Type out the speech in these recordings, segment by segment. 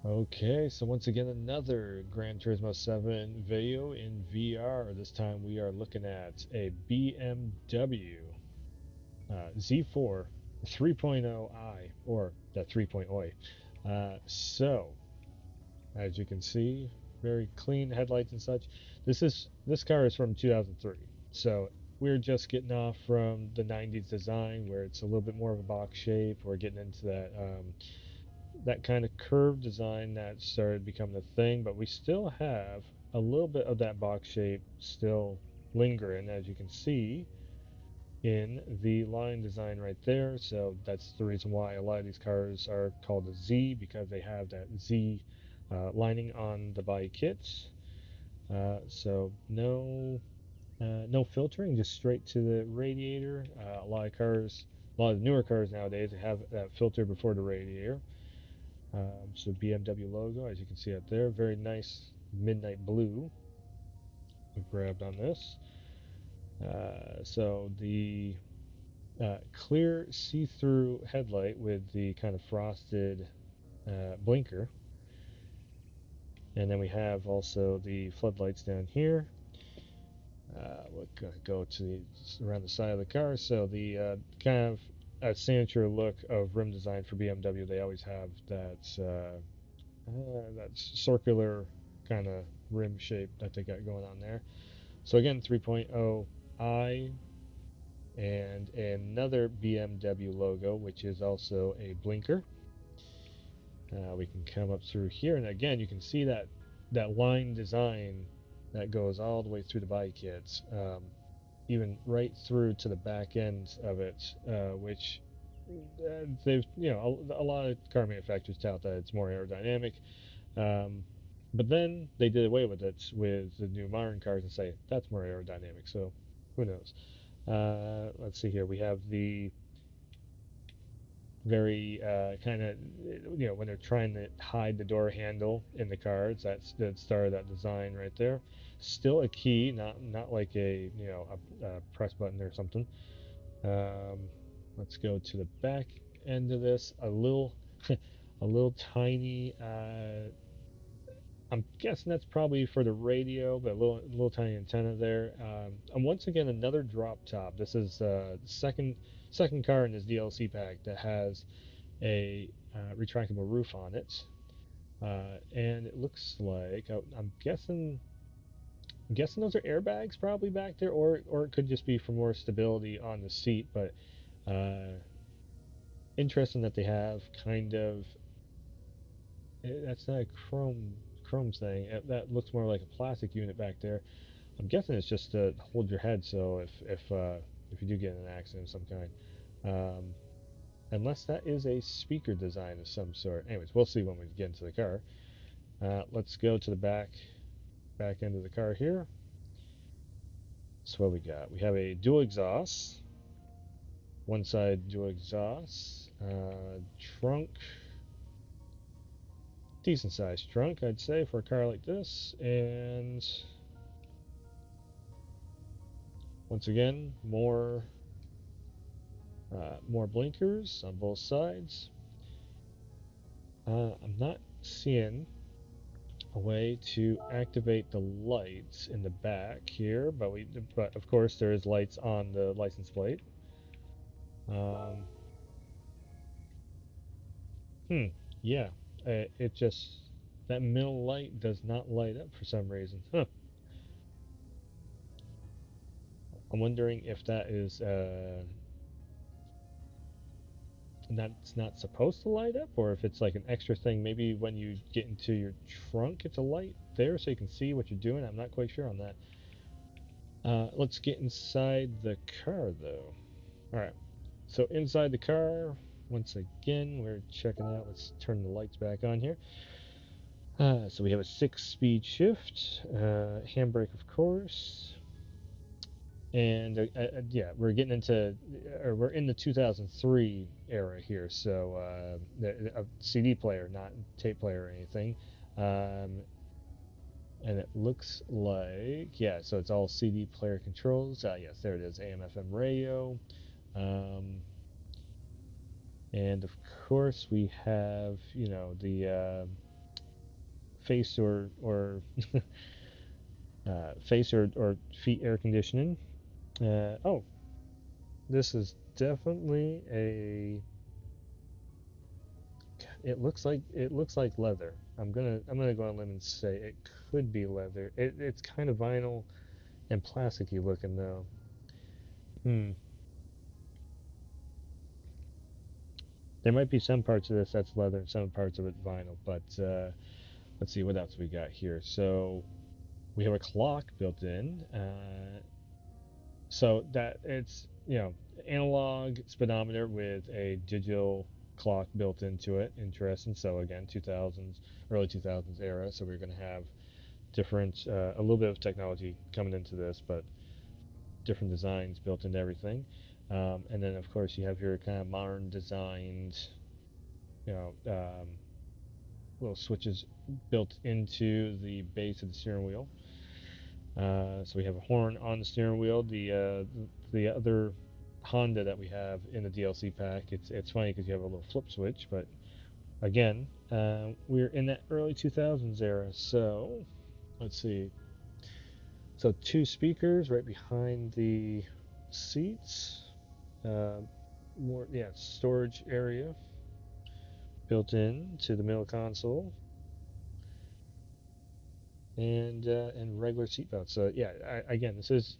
Okay, so once again, another Gran Turismo 7 video in VR. This time we are looking at a BMW Z4 3.0i, or the 3.0i. So, as you can see, very clean headlights and such. This car is from 2003, so we're just getting off from the 90s design where it's a little bit more of a box shape. We're getting into that kind of curved design that started becoming a thing, but we still have a little bit of that box shape still lingering, as you can see in the line design right there. So that's the reason why a lot of these cars are called a Z, because they have that Z lining on the body kits. So no filtering, just straight to the radiator. A lot of newer cars nowadays, they have that filter before the radiator. So BMW logo, as you can see up there, very nice midnight blue. We grabbed on this. So the clear see-through headlight with the kind of frosted blinker, and then we have also the floodlights down here. We're gonna go to around the side of the car. So the kind of a signature look of rim design for BMW. They always have that circular kind of rim shape that they got going on there. So again, 3.0i and another BMW logo, which is also a blinker. We can come up through here, and again, you can see that line design that goes all the way through the body kits, even right through to the back end of it, which they've a lot of car manufacturers tout that it's more aerodynamic. Um, but then they did away with it with the new modern cars and say that's more aerodynamic. So who knows? Let's see here. We have the very kind of when they're trying to hide the door handle in the cars. That's the start of that design right there. Still a key, not like a press button or something. Um, let's go to the back end of this. A little a little tiny I'm guessing that's probably for the radio, but a little tiny antenna there. And once again, another drop top. This is the second car in this DLC pack that has a retractable roof on it, and it looks like I'm guessing those are airbags probably back there, or it could just be for more stability on the seat. But interesting that they have kind of that's not a chrome thing. That looks more like a plastic unit back there. I'm guessing it's just to hold your head, so if you do get in an accident of some kind, um, unless that is a speaker design of some sort. Anyways, we'll see when we get into the car. Let's go to the back end of the car here. So what we got? We have a dual exhaust, one side dual exhaust, trunk, decent sized trunk, I'd say, for a car like this, and once again, more blinkers on both sides. I'm not seeing a way to activate the lights in the back here, but of course there is lights on the license plate. Um, hmm, yeah, it just that middle light does not light up for some reason. Huh. I'm wondering if that is that's not supposed to light up, or if it's like an extra thing. Maybe when you get into your trunk, it's a light there so you can see what you're doing. I'm not quite sure on that. Let's get inside the car though. All right. So inside the car, once again, we're checking out. Let's turn the lights back on here. So we have a 6-speed shift, handbrake, of course, and yeah, we're getting into, or we're in the 2003 era here. So a CD player, not tape player or anything. Um, and it looks like, yeah, so it's all CD player controls. Yes, there it is, AM/FM radio. Um, and of course, we have, face or face or feet air conditioning. Oh, this is definitely a. It looks like leather. I'm gonna go on a limb and say it could be leather. It's kind of vinyl and plasticky looking though. Hmm. There might be some parts of this that's leather and some parts of it vinyl, but let's see what else we got here. So we have a clock built in. So that it's analog speedometer with a digital clock built into it. Interesting. So again, 2000s, early 2000s era. So we're going to have different, a little bit of technology coming into this, but different designs built into everything. And then of course you have your kind of modern designed, you know, little switches built into the base of the steering wheel. So we have a horn on the steering wheel. The other Honda that we have in the DLC pack, it's funny because you have a little flip switch, but again, we're in that early 2000s era. So let's see. So two speakers right behind the seats. Uh, storage area built in to the middle console, and regular seatbelts. So yeah, again, this is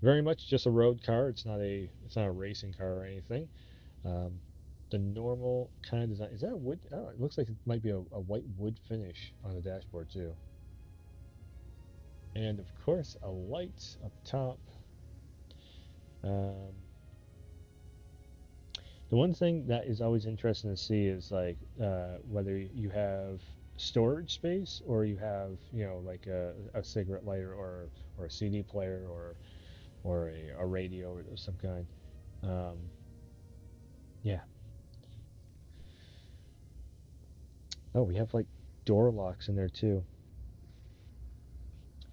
very much just a road car. It's not a racing car or anything. Um, the normal kind of design is that wood. Oh, it looks like it might be a white wood finish on the dashboard too. And of course, a light up top. Um, the one thing that is always interesting to see is like whether you have storage space or you have like a cigarette lighter or a CD player or a radio of some kind. Um, yeah. Oh, we have like door locks in there too.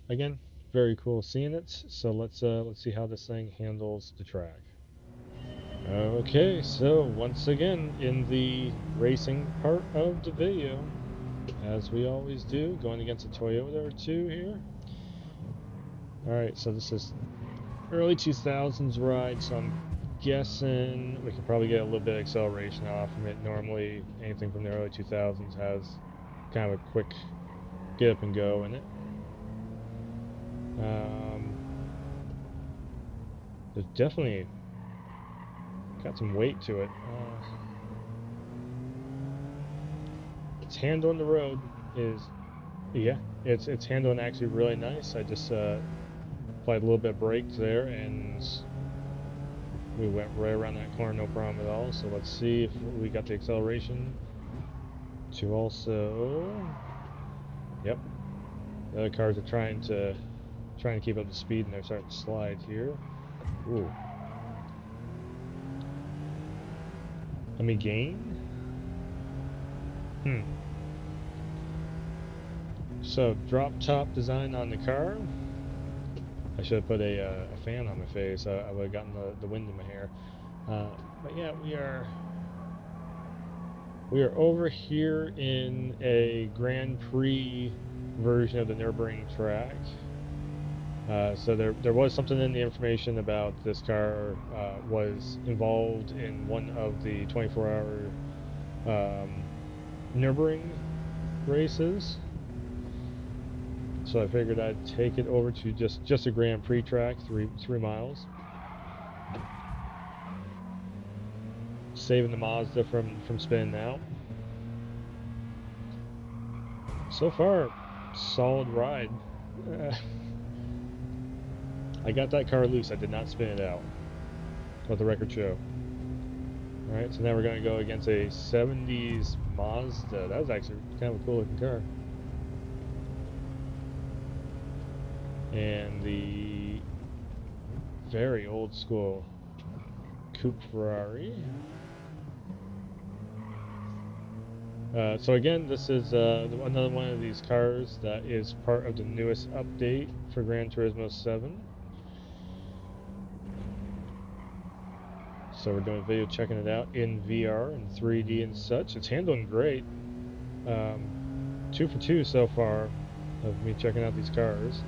Again, very cool seeing it. So let's see how this thing handles the track. Okay, so once again in the racing part of the video, as we always do, going against a Toyota or two here. All right, so this is early 2000s ride, so I'm guessing we could probably get a little bit of acceleration off from it. Normally, anything from the early 2000s has kind of a quick get up and go in it. Um, there's definitely got some weight to it. Its handle on the road is, yeah, it's handling actually really nice. I just applied a little bit of brake there, and we went right around that corner, no problem at all. So let's see if we got the acceleration to also. Yep, the other cars are trying to keep up the speed, and they're starting to slide here. Ooh. Let me gain. So drop top design on the car. I should have put a fan on my face. I would have gotten the wind in my hair. But yeah, we are over here in a Grand Prix version of the Nürburgring track. So there was something in the information about this car was involved in one of the 24-hour Nürburgring races. So I figured I'd take it over to just a Grand Prix track, three miles. Saving the Mazda from spinning out. So far, solid ride. I got that car loose. I did not spin it out. Let the record show. Alright, so now we're going to go against a 70s Mazda. That was actually kind of a cool looking car. And the very old school Coupe Ferrari. So again, this is another one of these cars that is part of the newest update for Gran Turismo 7. So we're doing a video checking it out in VR and 3D and such. It's handling great. 2 for 2 so far of me checking out these cars.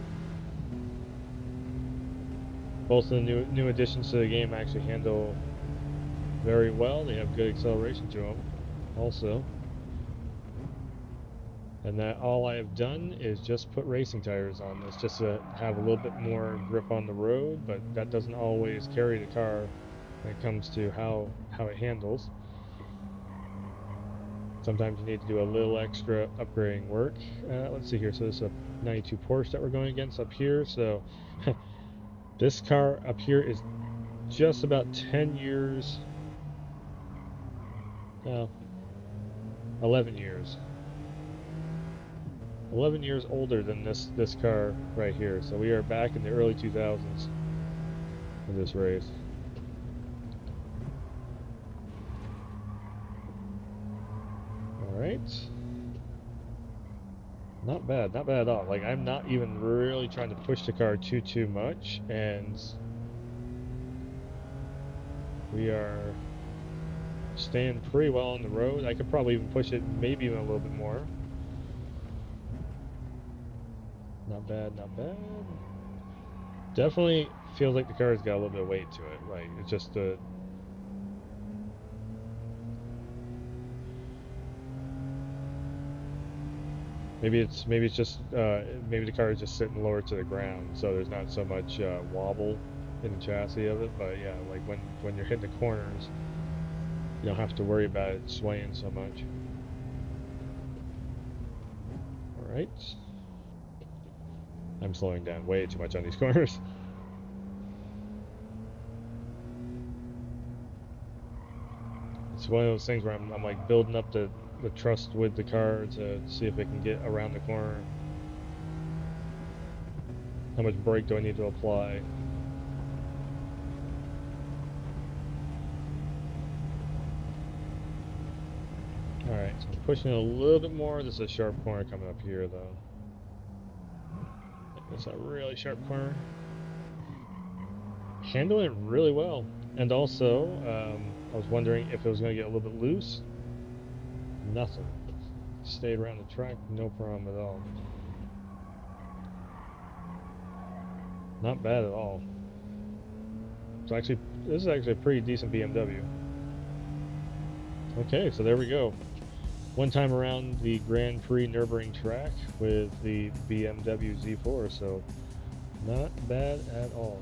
Both of the new additions to the game actually handle very well. They have good acceleration to them also. And that all I have done is just put racing tires on this just to have a little bit more grip on the road, but that doesn't always carry the car when it comes to how it handles. Sometimes you need to do a little extra upgrading work. Let's see here. So this is a 92 Porsche that we're going against up here. So this car up here is just about 10 years, 11 years. 11 years older than this car right here. So we are back in the early 2000s in this race. All right. Not bad, not bad at all. Like, I'm not even really trying to push the car too much, and we are staying pretty well on the road. I could probably even push it maybe even a little bit more. Not bad, not bad. Definitely feels like the car's got a little bit of weight to it. Like, it's just the... Maybe it's just maybe the car is just sitting lower to the ground, so there's not so much wobble in the chassis of it. But yeah, like when you're hitting the corners, you don't have to worry about it swaying so much. All right, I'm slowing down way too much on these corners. It's one of those things where I'm like building up the trust with the car to see if it can get around the corner. How much brake do I need to apply? Alright, so I'm pushing it a little bit more. This is a sharp corner coming up here, though. It's a really sharp corner. Handling it really well. And also, I was wondering if it was going to get a little bit loose. Nothing. Stayed around the track, no problem at all. Not bad at all. This is actually a pretty decent BMW. Okay, so there we go. One time around the Grand Prix Nürburgring track with the BMW Z4, so not bad at all.